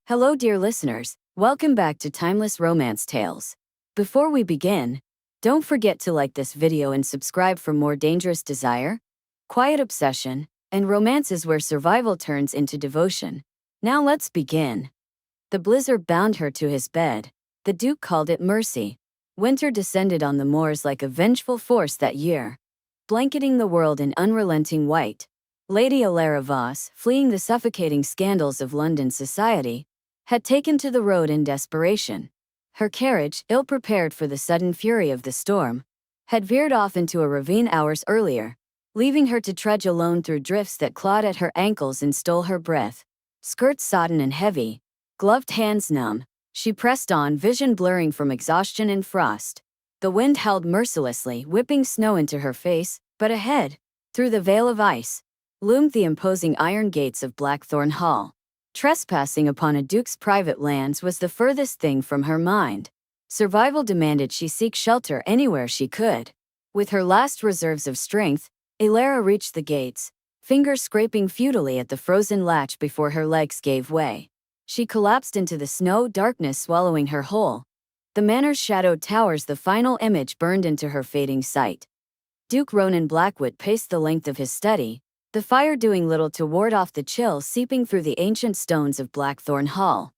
Hello, dear listeners. Welcome back to Timeless Romance Tales. Before we begin, don't forget to like this video and subscribe for more dangerous desire, quiet obsession, and romances where survival turns into devotion. Now let's begin. The blizzard bound her to his bed. The Duke called it mercy. Winter descended on the moors like a vengeful force that year, blanketing the world in unrelenting white. Lady Alara Voss, fleeing the suffocating scandals of London society, had taken to the road in desperation. Her carriage, ill-prepared for the sudden fury of the storm, had veered off into a ravine hours earlier, leaving her to trudge alone through drifts that clawed at her ankles and stole her breath. Skirts sodden and heavy, gloved hands numb, she pressed on, vision blurring from exhaustion and frost. The wind howled mercilessly, whipping snow into her face, but ahead, through the veil of ice, loomed the imposing iron gates of Blackthorn Hall. Trespassing upon a duke's private lands was the furthest thing from her mind. Survival demanded she seek shelter anywhere she could. With her last reserves of strength, Alara reached the gates, fingers scraping futilely at the frozen latch before her legs gave way. She collapsed into the snow darkness, swallowing her whole. The manor's shadowed towers, the final image burned into her fading sight. Duke Ronan Blackwood paced the length of his study, the fire doing little to ward off the chill seeping through the ancient stones of Blackthorn Hall.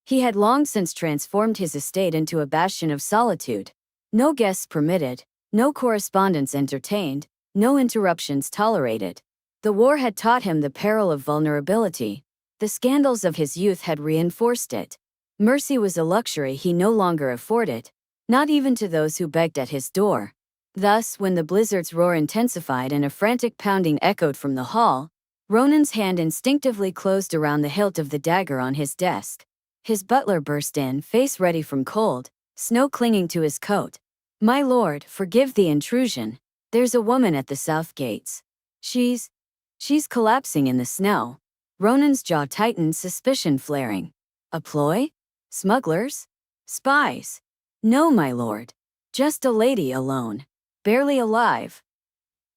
He had long since transformed his estate into a bastion of solitude. No guests permitted, no correspondence entertained, no interruptions tolerated. The war had taught him the peril of vulnerability. The scandals of his youth had reinforced it. Mercy was a luxury he no longer afforded, not even to those who begged at his door. Thus, when the blizzard's roar intensified and a frantic pounding echoed from the hall, Ronan's hand instinctively closed around the hilt of the dagger on his desk. His butler burst in, face ready from cold, snow clinging to his coat. "My lord, forgive the intrusion. There's a woman at the south gates. She's collapsing in the snow." Ronan's jaw tightened, suspicion flaring. A ploy? Smugglers? Spies? "No, my lord. Just a lady alone. Barely alive."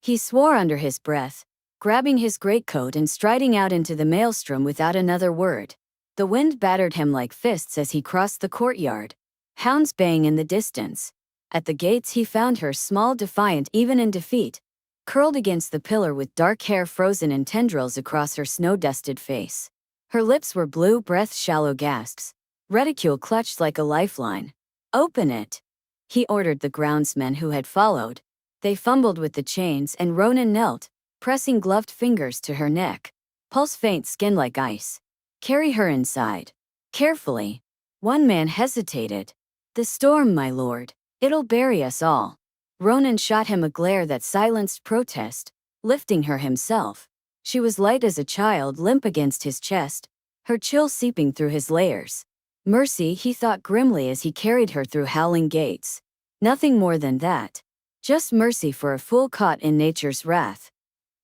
He swore under his breath, grabbing his greatcoat and striding out into the maelstrom without another word. The wind battered him like fists as he crossed the courtyard, hounds baying in the distance. At the gates he found her, small, defiant even in defeat, curled against the pillar with dark hair frozen in tendrils across her snow-dusted face. Her lips were blue, breath shallow gasps, reticule clutched like a lifeline. "Open it," he ordered the groundsmen who had followed. They fumbled with the chains and Ronan knelt, pressing gloved fingers to her neck. Pulse faint, skin like ice. "Carry her inside. Carefully." One man hesitated. "The storm, my lord. It'll bury us all." Ronan shot him a glare that silenced protest, lifting her himself. She was light as a child, limp against his chest, her chill seeping through his layers. Mercy, he thought grimly as he carried her through howling gates. Nothing more than that. Just mercy for a fool caught in nature's wrath.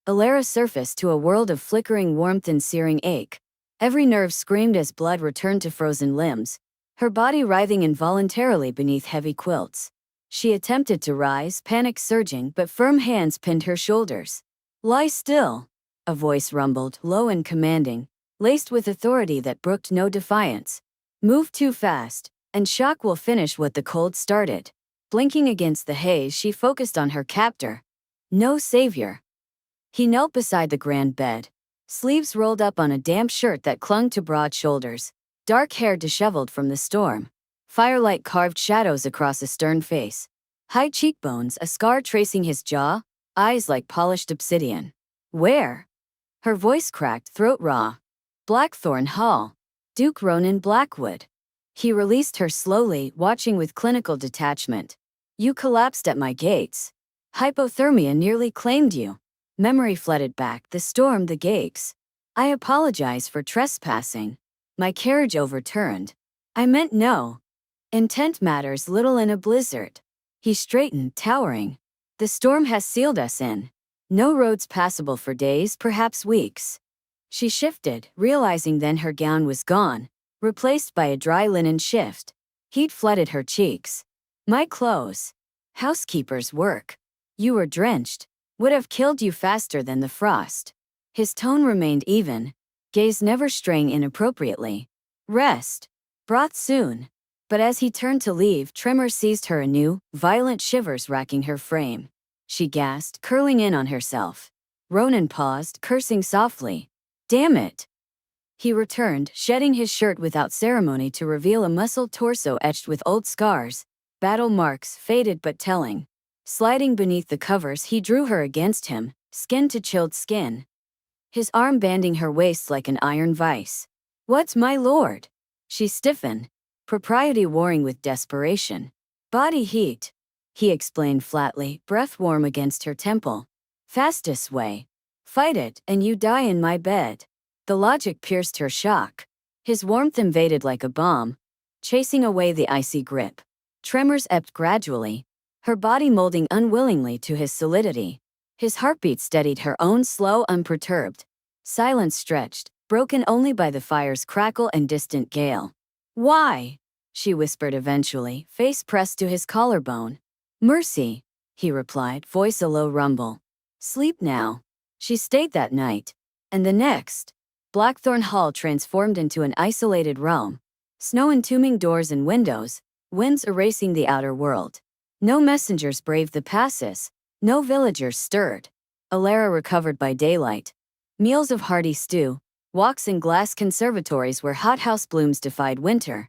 Alara surfaced to a world of flickering warmth and searing ache. Every nerve screamed as blood returned to frozen limbs, her body writhing involuntarily beneath heavy quilts. She attempted to rise, panic surging, but firm hands pinned her shoulders. "Lie still," a voice rumbled, low and commanding, laced with authority that brooked no defiance. "Move too fast, and shock will finish what the cold started." Blinking against the haze, she focused on her captor. No savior. He knelt beside the grand bed, sleeves rolled up on a damp shirt that clung to broad shoulders, dark hair disheveled from the storm. Firelight carved shadows across a stern face. High cheekbones, a scar tracing his jaw, eyes like polished obsidian. "Where?" Her voice cracked, throat raw. "Blackthorn Hall. Duke Ronan Blackwood." He released her slowly, watching with clinical detachment. "You collapsed at my gates. Hypothermia nearly claimed you." Memory flooded back, the storm, the gates. "I apologize for trespassing. My carriage overturned. I meant no. Intent matters little in a blizzard." He straightened, towering. "The storm has sealed us in. No roads passable for days, perhaps weeks." She shifted, realizing then her gown was gone, replaced by a dry linen shift. Heat flooded her cheeks. "My clothes. Housekeeper's work. You were drenched. Would have killed you faster than the frost." His tone remained even, gaze never straying inappropriately. Rest. Brought soon. But as he turned to leave, tremor seized her anew, violent shivers racking her frame. She gasped, curling in on herself. Ronan paused, cursing softly. Damn it! He returned, shedding his shirt without ceremony to reveal a muscled torso etched with old scars, battle marks faded but telling. Sliding beneath the covers, he drew her against him, skin to chilled skin, his arm banding her waist like an iron vice. What, my lord? She stiffened, propriety warring with desperation. Body heat, he explained flatly, breath warm against her temple. Fastest way. Fight it, and you die in my bed. The logic pierced her shock. His warmth invaded like a bomb, chasing away the icy grip. Tremors ebbed gradually, her body molding unwillingly to his solidity. His heartbeat steadied her own, slow, unperturbed. Silence stretched, broken only by the fire's crackle and distant gale. Why? She whispered eventually, face pressed to his collarbone. Mercy, he replied, voice a low rumble. Sleep now. She stayed that night. And the next. Blackthorn Hall transformed into an isolated realm. Snow entombing doors and windows, winds erasing the outer world. No messengers braved the passes, no villagers stirred. Alara recovered by daylight. Meals of hearty stew, walks in glass conservatories where hothouse blooms defied winter.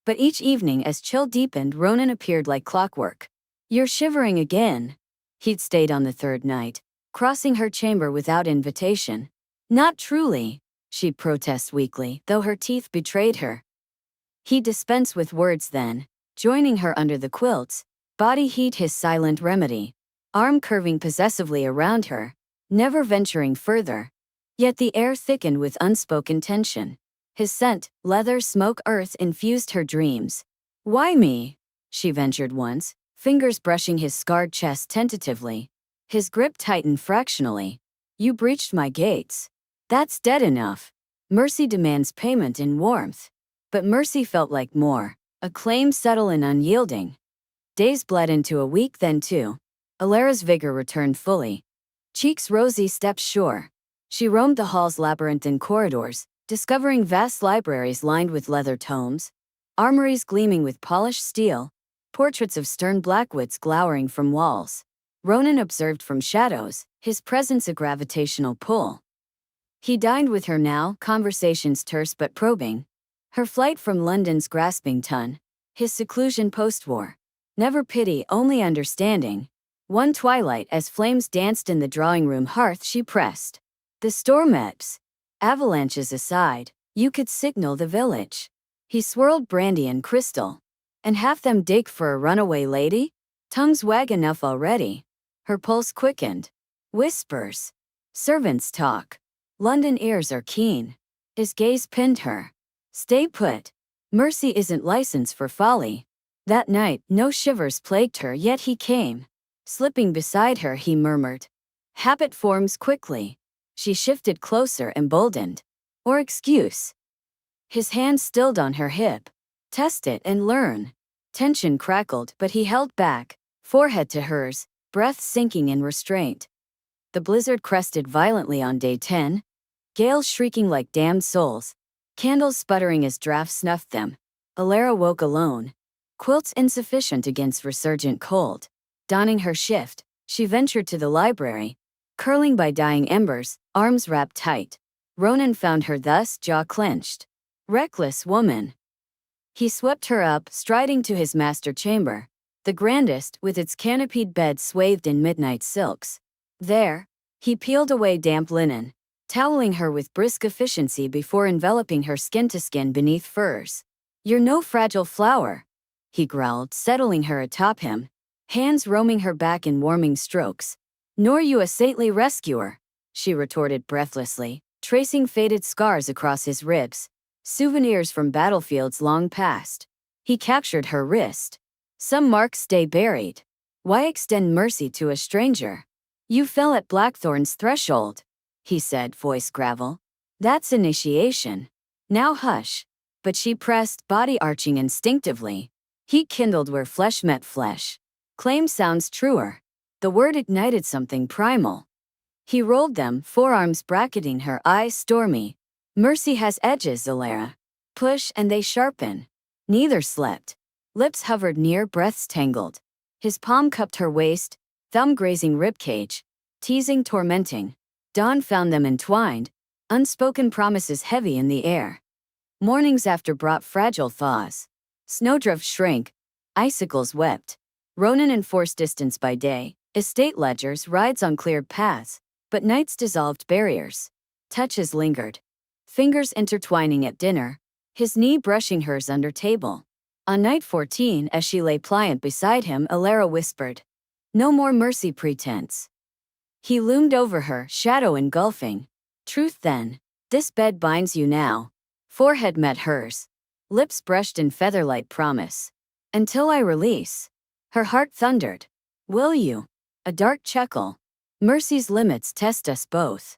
But each evening as chill deepened, Ronan appeared like clockwork. You're shivering again. He'd stayed on the third night, crossing her chamber without invitation. Not truly, she'd protest weakly, though her teeth betrayed her. He'd dispense with words then, joining her under the quilts, body heat his silent remedy, arm curving possessively around her, never venturing further. Yet the air thickened with unspoken tension. His scent, leather, smoke, earth infused her dreams. Why me? She ventured once, fingers brushing his scarred chest tentatively. His grip tightened fractionally. You breached my gates. That's dead enough. Mercy demands payment in warmth. But mercy felt like more, a claim subtle and unyielding. Days bled into a week, then two. Alara's vigor returned fully. Cheeks rosy, steps sure. She roamed the hall's labyrinthine corridors, discovering vast libraries lined with leather tomes, armories gleaming with polished steel, portraits of stern Blackwoods glowering from walls. Ronan observed from shadows, his presence a gravitational pull. He dined with her now, conversations terse but probing. Her flight from London's grasping ton, his seclusion post-war. Never pity, only understanding. One twilight, as flames danced in the drawing room hearth, she pressed. The storm ebbs. Avalanches aside, you could signal the village. He swirled brandy and crystal. And have them dig for a runaway lady? Tongues wag enough already. Her pulse quickened. Whispers. Servants talk. London ears are keen. His gaze pinned her. Stay put. Mercy isn't licensed for folly. That night, no shivers plagued her, yet he came. Slipping beside her, he murmured. Habit forms quickly. She shifted closer, emboldened. Or excuse. His hand stilled on her hip. Test it and learn. Tension crackled, but he held back, forehead to hers, breath sinking in restraint. The blizzard crested violently on day 10. Gales shrieking like damned souls. Candles sputtering as drafts snuffed them. Alara woke alone. Quilts insufficient against resurgent cold. Donning her shift, she ventured to the library. Curling by dying embers, arms wrapped tight. Ronan found her thus, jaw clenched. Reckless woman. He swept her up, striding to his master chamber. The grandest, with its canopied bed swathed in midnight silks. There, he peeled away damp linen, toweling her with brisk efficiency before enveloping her skin to skin beneath furs. You're no fragile flower, he growled, settling her atop him, hands roaming her back in warming strokes. Nor you a saintly rescuer, she retorted breathlessly, tracing faded scars across his ribs, souvenirs from battlefields long past. He captured her wrist. Some marks stay buried. Why extend mercy to a stranger? You fell at Blackthorn's threshold, he said, voice gravel. That's initiation. Now hush. But she pressed, body arching instinctively. Heat kindled where flesh met flesh. Claim sounds truer. The word ignited something primal. He rolled them, forearms bracketing her, eyes stormy. Mercy has edges, Alara. push and they sharpen. Neither slept. Lips hovered near, breaths tangled. His palm cupped her waist, thumb grazing ribcage. Teasing, tormenting. Dawn found them entwined, unspoken promises heavy in the air. Mornings after brought fragile thaws. Snowdrifts shrank. Icicles wept. Ronan enforced distance by day. Estate ledgers, rides on cleared paths. But nights dissolved barriers. Touches lingered. Fingers intertwining at dinner. His knee brushing hers under table. On night 14, as she lay pliant beside him, Alara whispered, "No more mercy pretense." He loomed over her, shadow engulfing. Truth then. This bed binds you now. Forehead met hers. Lips brushed in featherlight promise. Until I release. Her heart thundered. Will you? A dark chuckle. Mercy's limits test us both.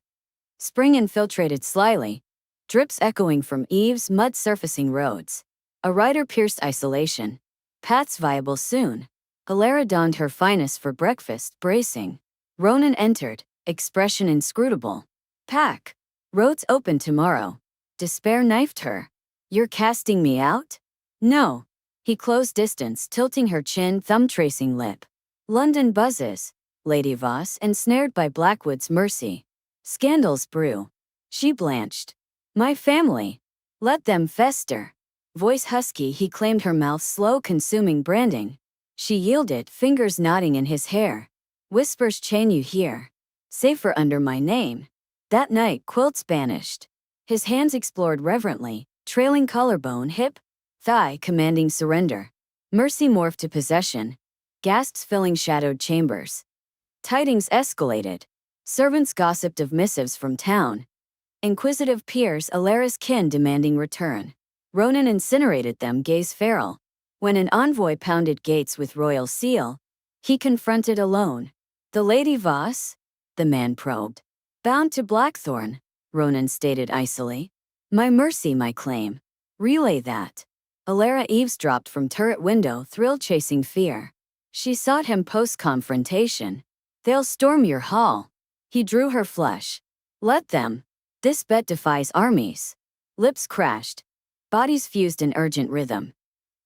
Spring infiltrated slyly. Drips echoing from eaves, mud surfacing roads. A rider pierced isolation. Paths viable soon. Alara donned her finest for breakfast, bracing. Ronan entered, expression inscrutable. Pack. Roads open tomorrow. Despair knifed her. You're casting me out? No. He closed distance, tilting her chin, thumb tracing lip. London buzzes. Lady Voss, ensnared by Blackwood's mercy. Scandals brew. She blanched. My family. Let them fester. Voice husky, he claimed her mouth, slow consuming branding. She yielded, fingers knotting in his hair. Whispers chain you here. Safer under my name. That night, quilts banished. His hands explored reverently, trailing collarbone, hip, thigh commanding surrender. Mercy morphed to possession. Gasps filling shadowed chambers. Tidings escalated. Servants gossiped of missives from town. Inquisitive peers, Alara's kin demanding return. Ronan incinerated them, gaze feral. When an envoy pounded gates with royal seal, he confronted alone. The Lady Voss? The man probed. Bound to Blackthorn, Ronan stated icily. My mercy, my claim. Relay that. Alara eavesdropped from turret window, thrill chasing fear. She sought him post-confrontation. They'll storm your hall. He drew her flush. Let them. This bet defies armies. Lips crashed. Bodies fused in urgent rhythm.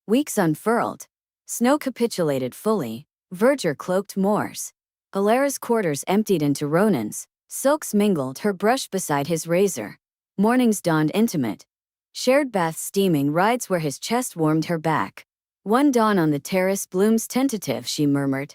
Weeks unfurled. Snow capitulated fully. Verdure cloaked moors. Alara's quarters emptied into Ronan's. Silks mingled, her brush beside his razor. Mornings dawned intimate. Shared baths steaming, rides where his chest warmed her back. One dawn on the terrace, blooms tentative, she murmured.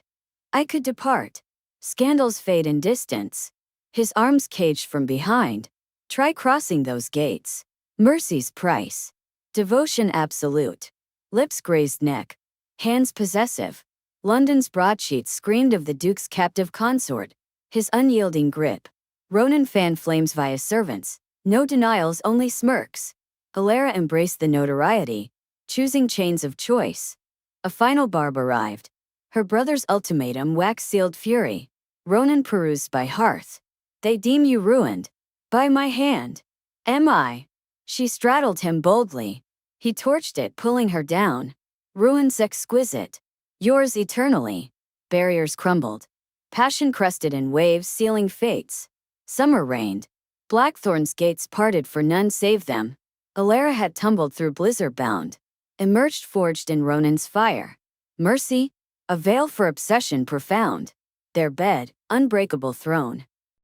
I could depart. Scandals fade in distance. His arms caged from behind. Try crossing those gates. Mercy's price. Devotion absolute. Lips grazed neck. Hands possessive. London's broadsheets screamed of the Duke's captive consort. His unyielding grip. Ronan fanned flames via servants. No denials, only smirks. Alara embraced the notoriety, choosing chains of choice. A final barb arrived. Her brother's ultimatum, wax-sealed fury. Ronan perused by hearth. They deem you ruined. By my hand. Am I? She straddled him boldly. He torched it, pulling her down. Ruin's exquisite. Yours eternally. Barriers crumbled. Passion crusted in waves, sealing fates. Summer reigned. Blackthorn's gates parted for none save them. Alara had tumbled through blizzard bound. Emerged forged in Ronan's fire. Mercy? A veil for obsession profound. Their bed, unbreakable throne.